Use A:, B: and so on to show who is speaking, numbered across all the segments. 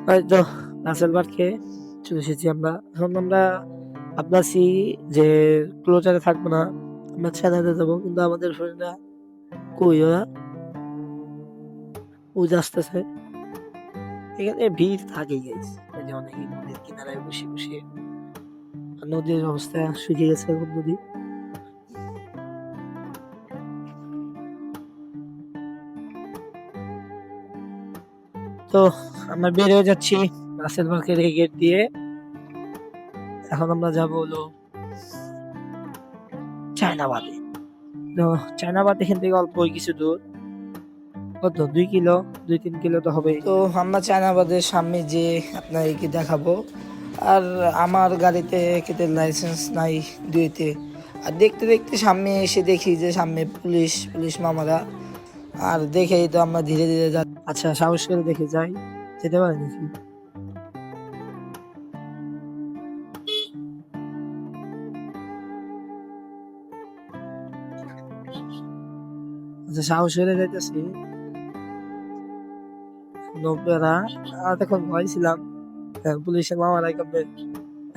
A: হয়তো রাসেল বার খেয়ে চলে এসেছি আমরা। এখন আমরা ভাবতেছি যে ক্লোজারে থাকবো না, আমরা ছেড়াতে যাবো, কিন্তু আমাদের ফ্রেন্ডরা কই ওরা? ওই যে আসতেছে। এখানে ভিড় থাকেই গাইস, এই যে অনেকে নদীর কিনারায় বসে বসে। আর নদীর অবস্থা শুকিয়ে গেছে এখন নদী। তো আমরা বের হয়ে যাচ্ছি রাসেল মার্কেট এই গেট দিয়ে। এখন আমরা যাবো হলো চায়নাবাদে। তো চায়নাবাদ এখান থেকে অল্প কিছু দূর, কত 2 কিলো, 2-3 কিলো তো হবে। তো আমরা চায়নাবাদের সামনে যে আপনাদেরকে দেখাবো। আর আমার গাড়িতে কেটে লাইসেন্স নাই দুইতে। আর দেখতে দেখতে সামনে এসে দেখি যে সামনে পুলিশ পুলিশ মামারা। আর দেখেই তো আমরা ধীরে ধীরে যা। আচ্ছা, সাহস করে দেখে যাই, যেতে পারে নাকি? আচ্ছা, সাহস করে যাইতেছি। নব্বেরা আর তখন ভয় ছিলাম, পুলিশের মামারা কেমন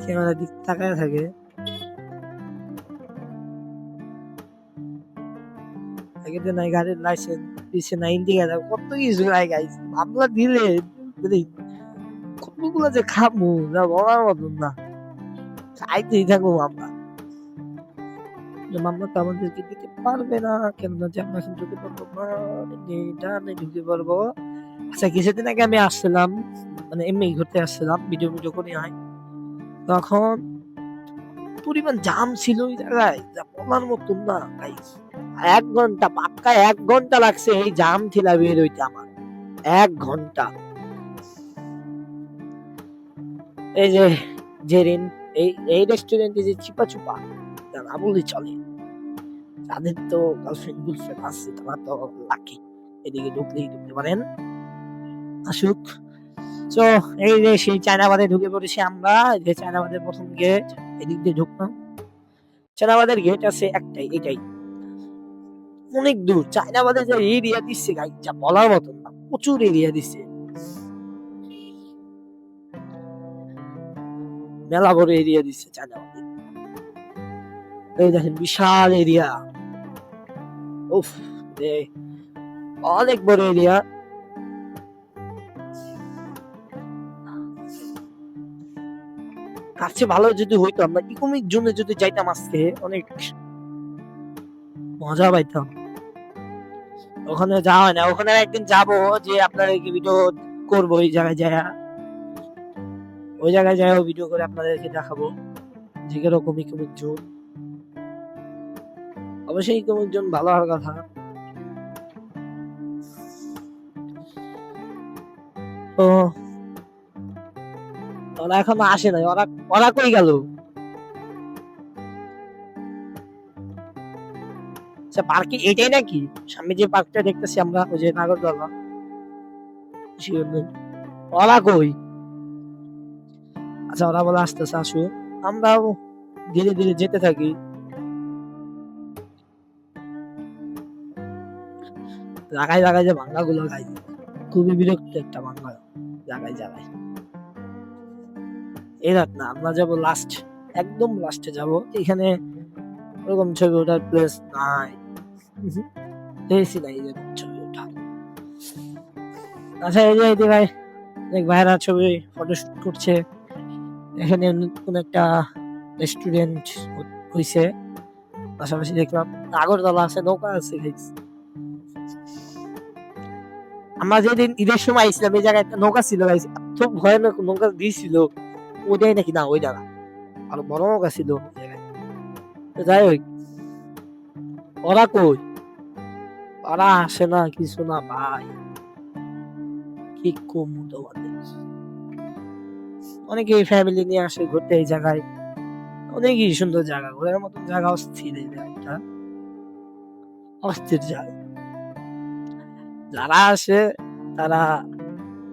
A: ক্যামেরার দিক তাকায় থাকে। আগে তো নাই গাড়ির লাইসেন্স, দিচ্ছে না ইন্ডিকেটার, কত কিছু নাই গাইস। আমরা দিলে মানে কতগুলো যে খাবো যা বলার মতন না, চাইতেই থাকবো আমরা। মামলা তো আমাদেরকে দিতে পারবে না, কেননা যে আমরা এখন ঢুকে পড়বো না, ডানে ঢুকে পড়বো। আচ্ছা, কিছুদিন আগে আমি আসছিলাম, মানে এমনি ঘুরতে আসছিলাম, ভিডিও ভিডিও করে হয়। তখন পরিমাণ জাম ছিল ওই জায়গায়, যা বলার মতন না গাইস। 1 ঘন্টা, পাক্কা 1 ঘন্টা লাগছে এই জাম ঠেলা বের হইতে আমার। 1 ঘন্টা। এই যে জেরিন, এই এই রেস্টুরেন্টে যে চিপা চুপা না বললেই চলে, যাদের তো গার্লফ্রেন্ড গুলফ্রেন্ড আছে তারা তো লাকি, এদিকে ঢুকলেই ঢুকতে পারেন, আসুক। তো এই যে সেই চায়নাবাদে ঢুকে পড়েছি আমরা, এই যে চায়নাবাদের প্রথম গেট, এদিক দিয়ে ঢুকলাম। চায়নাবাদের গেট আছে একটাই, এটাই। অনেক দূর চায়নাবাদে যে এরিয়া দিচ্ছে গাইস, যা বলার মতন না, প্রচুর এরিয়া দিচ্ছে, মেলা বড় এরিয়া দিচ্ছে চায়নাবাদে। এই দেখেন বিশাল এরিয়া, উফ, রে, অনেক বড় এরিয়া। তার চেয়ে ভালো যদি হইতো আমরা ইকোনমিক জোনে যদি যাইতাম আজকে, অনেক মজা পাইতাম। ওখানে যাওয়া হয় না, ওখানে একদিন যাবো, যে আপনাদেরকে ভিডিও করবো ওই জায়গায় যায়, ওই জায়গায় যায় ভিডিও করে আপনাদেরকে দেখাবো যে কিরকম ইকোনমিক জোন। অবশ্যই ইকোনমিক জোন ভালো হওয়ার কথা। তো ওরা এখনো আসে নাই, ওরা ওরা কই গেল? আচ্ছা, পার্কে এটাই নাকি সামনে যে পার্কটা দেখতেছি আমরা, ওই যে নাগরদোলা, শিওর নেই। ওরা কই? আচ্ছা, ওরা বলে আসতেছে, আসুক, আমরাও ধীরে ধীরে যেতে থাকি। জায়গায় জায়গায় যে ভাঙ্গা গুলো গাই, খুবই বিরক্ত একটা ভাঙ্গা জায়গায় জায়গায়। এই রাত না, আমরা যাবো লাস্ট, একদম লাস্টে যাব। এখানে ওরকম ছবি ওঠার প্লেস নাই, দেখছি নাই এরকম ছবি ওঠা। আচ্ছা, এই যে এই ভাই, অনেক ভাইরা ছবি ফটোশুট করছে। এখানে কোন একটা রেস্টুরেন্ট হইছে, পাশাপাশি দেখলাম নাগরদোলা আছে, নৌকা আছে guys। আমরা যেদিন ঈদের সময় আইছিলাম এই জায়গায় একটা নৌকা ছিল guys, এত ভয়ানক নৌকা দিয়েছিল। ওইটাই নাকি না, ওই জায়গা আরো বড় নৌকা ছিল ওই জায়গায়। তো যাই হোক, ওরা কই? ওরা আসে না, কিছু না ভাই, কি কমু তোমাদের। অনেকে ফ্যামিলি নিয়ে আসে ঘুরতে এই জায়গায়, অনেকই সুন্দর জায়গা, ঘোরার মতন জায়গা, অস্থির এই জায়গাটা, অস্থির জায়গা। যারা আসে তারা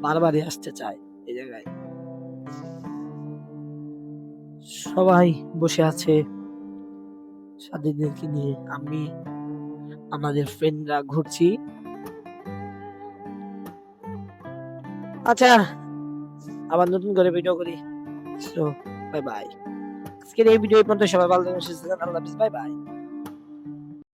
A: বারবারই আসতে চায় এই জায়গায়। সবাই বসে আছে সাথীদেরকে নিয়ে, আমি আমাদের ফ্রেন্ডরা ঘুরছি। আচ্ছা, আবার নতুন করে ভিডিও করি। So bye bye. আজকের এই ভিডিও এই পর্যন্ত। সবাই ভালো থাকুন, সুস্থ থাকুন। আল্লাহ হাফেজ। Bye bye.